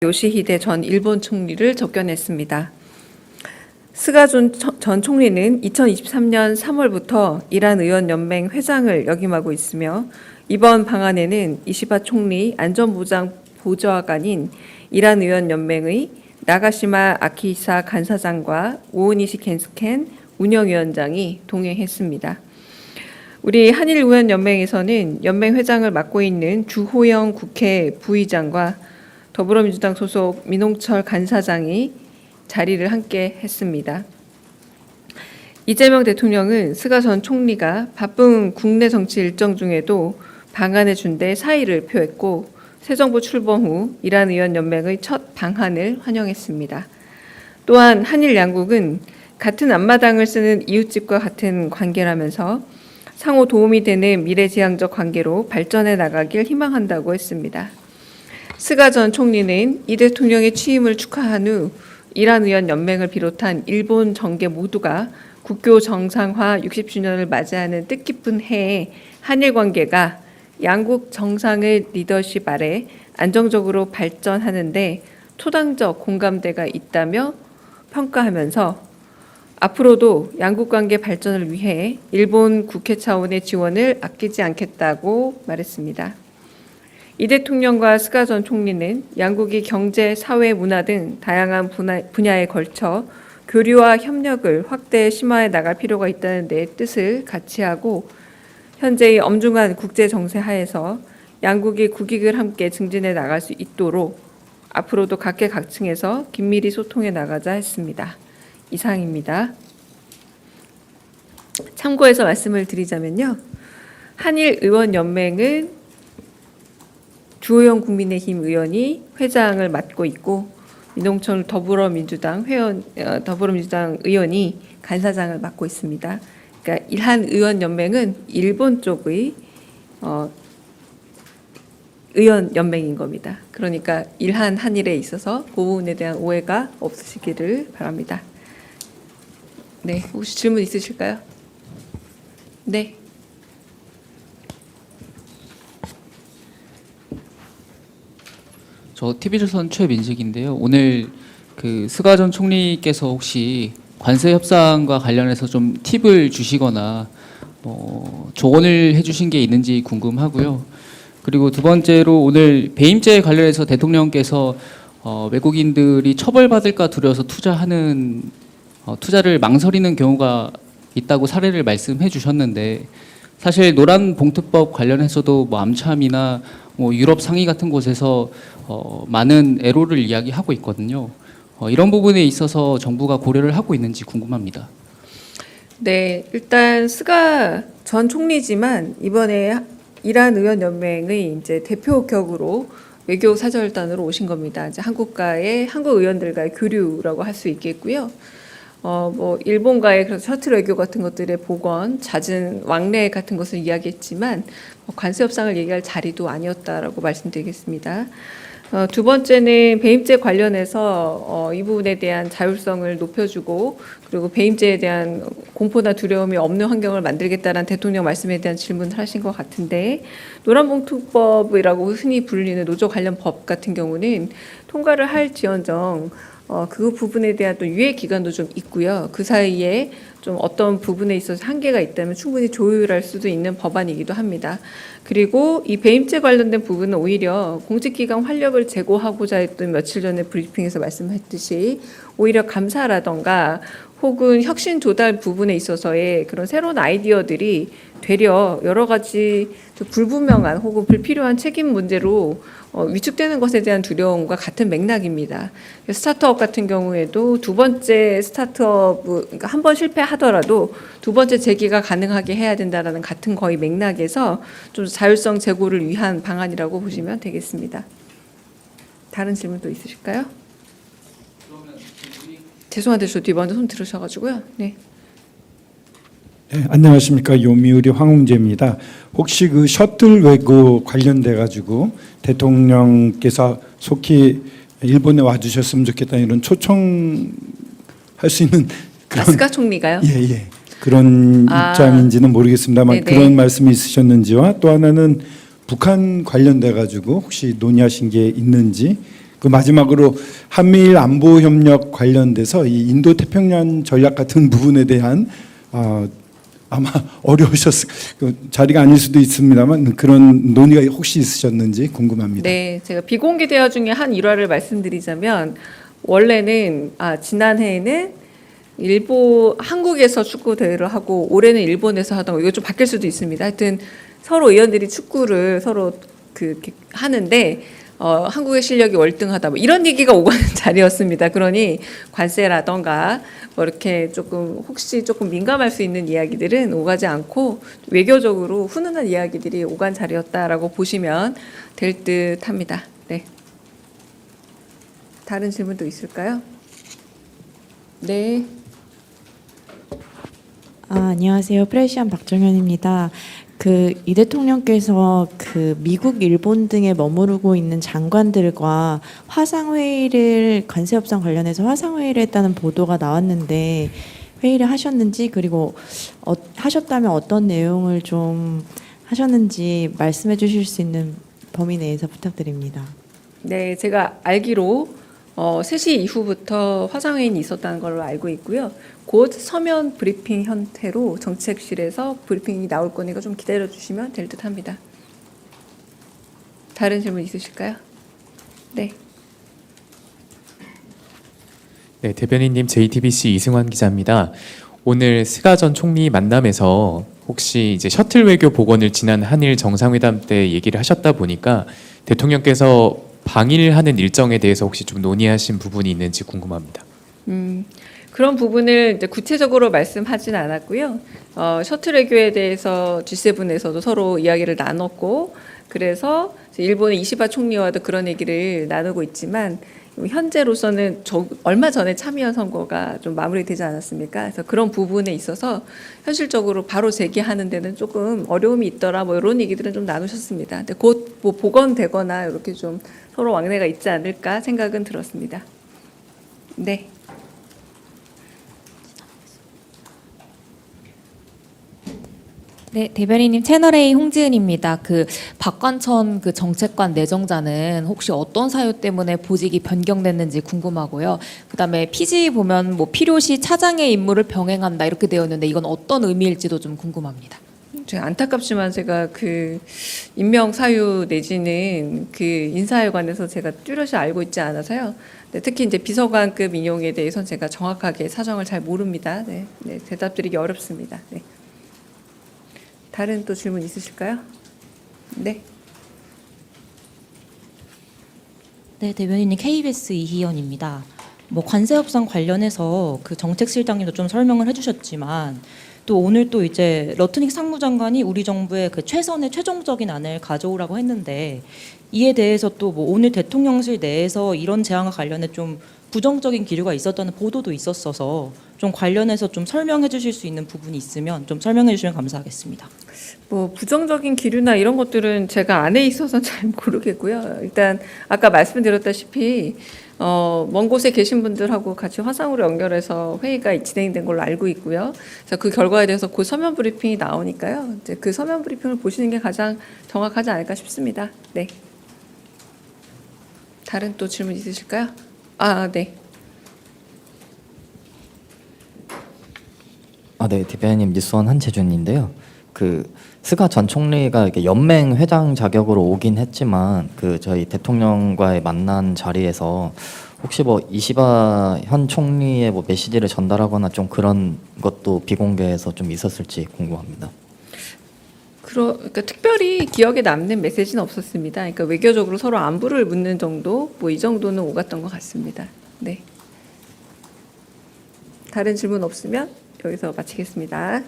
요시히데 전 일본 총리를 접견했습니다. 스가 전 총리는 2023년 3월부터 이란 의원연맹 회장을 역임하고 있으며 이번 방안에는 이시바 총리 안전보장 보좌관인 이란 의원연맹의 나가시마 아키히사 간사장과 오오니시 겐스켄 운영위원장이 동행했습니다. 우리 한일의원연맹에서는 연맹 회장을 맡고 있는 주호영 국회 부의장과 더불어민주당 소속 민홍철 간사장이 자리를 함께 했습니다. 이재명 대통령은 스가 전 총리가 바쁜 국내 정치 일정 중에도 방한해 준 데 사의를 표했고 새 정부 출범 후 이란 의원연맹의 첫 방한을 환영했습니다. 또한 한일 양국은 같은 앞마당을 쓰는 이웃집과 같은 관계라면서 상호 도움이 되는 미래지향적 관계로 발전해 나가길 희망한다고 했습니다. 스가 전 총리는 이 대통령의 취임을 축하한 후 이란 의원 연맹을 비롯한 일본 정계 모두가 국교 정상화 60주년을 맞이하는 뜻깊은 해에 한일 관계가 양국 정상의 리더십 아래 안정적으로 발전하는 데 초당적 공감대가 있다며 평가하면서 앞으로도 양국 관계 발전을 위해 일본 국회 차원의 지원을 아끼지 않겠다고 말했습니다. 이 대통령과 스가 전 총리는 양국이 경제, 사회, 문화 등 다양한 분야에 걸쳐 교류와 협력을 확대 심화해 나갈 필요가 있다는 데 뜻을 같이 하고 현재의 엄중한 국제 정세 하에서 양국이 국익을 함께 증진해 나갈 수 있도록 앞으로도 각계각층에서 긴밀히 소통해 나가자 했습니다. 이상입니다. 참고해서 말씀을 드리자면요. 한일의원연맹은 주호영 국민의힘 의원이 회장을 맡고 있고 민홍철 더불어민주당 의원이 간사장을 맡고 있습니다. 그러니까 한의원연맹은 일본 쪽의 의원연맹인 겁니다. 그러니까 한일에 있어서 그 부분에 대한 오해가 없으시기를 바랍니다. 네, 혹시 질문 있으실까요? 네. 저 TV조선 최민식인데요. 오늘 스가 전 총리께서 혹시 관세 협상과 관련해서 좀 팁을 주시거나 조언을 해주신 게 있는지 궁금하고요. 그리고 두 번째로 오늘 배임죄 관련해서 대통령께서 외국인들이 처벌받을까 두려워서 투자를 망설이는 경우가 있다고 사례를 말씀해 주셨는데 사실 노란봉투법 관련해서도 암참이나 유럽 상위 같은 곳에서 많은 애로를 이야기하고 있거든요. 이런 부분에 있어서 정부가 고려를 하고 있는지 궁금합니다. 네, 일단 스가 전 총리지만 이번에 이란 의원연맹의 이제 대표 격으로 외교 사절단으로 오신 겁니다. 이제 한국 의원들과의 교류라고 할 수 있겠고요. 일본과의 그런 셔틀 외교 같은 것들의 복원, 잦은 왕래 같은 것을 이야기했지만 관세 협상을 얘기할 자리도 아니었다라고 말씀드리겠습니다. 두 번째는 배임죄 관련해서 이 부분에 대한 자율성을 높여주고 그리고 배임죄에 대한 공포나 두려움이 없는 환경을 만들겠다는 대통령 말씀에 대한 질문을 하신 것 같은데 노란봉투법이라고 흔히 불리는 노조 관련 법 같은 경우는 통과를 할지언정 그 부분에 대한 또 유예 기간도 좀 있고요. 그 사이에 좀 어떤 부분에 있어서 한계가 있다면 충분히 조율할 수도 있는 법안이기도 합니다. 그리고 이 배임죄 관련된 부분은 오히려 공직기관 활력을 제고하고자 했던 며칠 전에 브리핑에서 말씀했듯이 오히려 감사라던가 혹은 혁신 조달 부분에 있어서의 그런 새로운 아이디어들이 되려 여러 가지 불분명한 혹은 불필요한 책임 문제로 위축되는 것에 대한 두려움과 같은 맥락입니다. 스타트업 같은 경우에도 두 번째 스타트업, 그러니까 한 번 실패하더라도 두 번째 재기가 가능하게 해야 된다는 같은 거의 맥락에서 좀 자율성 제고를 위한 방안이라고 보시면 되겠습니다. 다른 질문도 있으실까요? 죄송한데 저 뒤에 먼저 손 들으셔가지고요. 네. 네, 안녕하십니까. 요미우리 황웅재입니다. 혹시 그 셔틀 외교 관련돼 가지고 대통령께서 속히 일본에 와주셨으면 좋겠다 이런 초청할 수 있는 그런 스가 총리가요? 예. 그런 입장인지는 모르겠습니다만 네네. 그런 말씀이 있으셨는지와 또 하나는 북한 관련돼 가지고 혹시 논의하신 게 있는지 그 마지막으로 한미일 안보 협력 관련돼서 이 인도 태평양 전략 같은 부분에 대한 아마 어려우셨을 그 자리가 아닐 수도 있습니다만 그런 논의가 혹시 있으셨는지 궁금합니다. 네, 제가 비공개 대화 중에 한 일화를 말씀드리자면 원래는 지난해에는 한국에서 축구 대회를 하고 올해는 일본에서 하던 거 이거 좀 바뀔 수도 있습니다. 하여튼 서로 의원들이 축구를 서로 하는데 한국의 실력이 월등하다 뭐 이런 얘기가 오가는 자리였습니다. 그러니 관세라던가 뭐 이렇게 조금 혹시 조금 민감할 수 있는 이야기들은 오가지 않고 외교적으로 훈훈한 이야기들이 오간 자리였다라고 보시면 될 듯합니다. 네. 다른 질문도 있을까요? 네. 안녕하세요. 프레시안 박정현입니다. 이 대통령께서 미국, 일본 등에 머무르고 있는 장관들과 관세 협상 관련해서 화상 회의를 했다는 보도가 나왔는데 회의를 하셨는지 그리고 하셨다면 어떤 내용을 좀 하셨는지 말씀해 주실 수 있는 범위 내에서 부탁드립니다. 네, 제가 알기로 3시 이후부터 화상회의는 있었다는 걸로 알고 있고요. 곧 서면 브리핑 형태로 정책실에서 브리핑이 나올 거니까 좀 기다려 주시면 될 듯합니다. 다른 질문 있으실까요? 네. 네, 대변인님 JTBC 이승환 기자입니다. 오늘 스가 전 총리 만남에서 혹시 이제 셔틀 외교 복원을 지난 한일 정상회담 때 얘기를 하셨다 보니까 대통령께서 방일하는 일정에 대해서 혹시 좀 논의하신 부분이 있는지 궁금합니다. 그런 부분을 이제 구체적으로 말씀하진 않았고요. 셔틀 외교에 대해서 G7에서도 서로 이야기를 나눴고, 그래서 일본의 이시바 총리와도 그런 얘기를 나누고 있지만 현재로서는 얼마 전에 참여 선거가 좀 마무리되지 않았습니까? 그래서 그런 부분에 있어서 현실적으로 바로 제기하는 데는 조금 어려움이 있더라. 뭐 이런 얘기들은 좀 나누셨습니다. 근데 곧 뭐 복원되거나 이렇게 좀 서로 왕래가 있지 않을까 생각은 들었습니다. 네. 네, 대변인님 채널A 홍지은입니다. 박관천 정책관 내정자는 혹시 어떤 사유 때문에 보직이 변경됐는지 궁금하고요. 그다음에 피지 보면 뭐 필요시 차장의 임무를 병행한다 이렇게 되어 있는데 이건 어떤 의미일지도 좀 궁금합니다. 안타깝지만 제가 임명 사유 내지는 인사에 관해서 제가 뚜렷이 알고 있지 않아서요. 네, 특히 이제 비서관급 인용에 대해서는 제가 정확하게 사정을 잘 모릅니다. 네, 대답드리기 어렵습니다. 네. 다른 또 질문 있으실까요? 네. 네, 대변인님 KBS 이희연입니다. 관세 협상 관련해서 정책실장님도 좀 설명을 해주셨지만 또 오늘 또 이제 러트닉 상무장관이 우리 정부의 최선의 최종적인 안을 가져오라고 했는데 이에 대해서 또 오늘 대통령실 내에서 이런 제안과 관련해 좀 부정적인 기류가 있었다는 보도도 있었어서 좀 관련해서 좀 설명해 주실 수 있는 부분이 있으면 좀 설명해 주시면 감사하겠습니다. 부정적인 기류나 이런 것들은 제가 안에 있어서 잘 모르겠고요. 일단 아까 말씀드렸다시피 먼 곳에 계신 분들하고 같이 화상으로 연결해서 회의가 진행된 걸로 알고 있고요. 그래서 그 결과에 대해서 그 서면 브리핑이 나오니까요. 이제 그 서면 브리핑을 보시는 게 가장 정확하지 않을까 싶습니다. 네. 다른 또 질문 있으실까요? 네. 네, 대변인님 뉴스원 한재준인데요. 스가 전 총리가 이렇게 연맹 회장 자격으로 오긴 했지만 저희 대통령과의 만난 자리에서 혹시 이시바 현 총리의 메시지를 전달하거나 좀 그런 것도 비공개해서 좀 있었을지 궁금합니다. 그러니까 특별히 기억에 남는 메시지는 없었습니다. 그러니까 외교적으로 서로 안부를 묻는 정도, 이 정도는 오갔던 것 같습니다. 네. 다른 질문 없으면 여기서 마치겠습니다.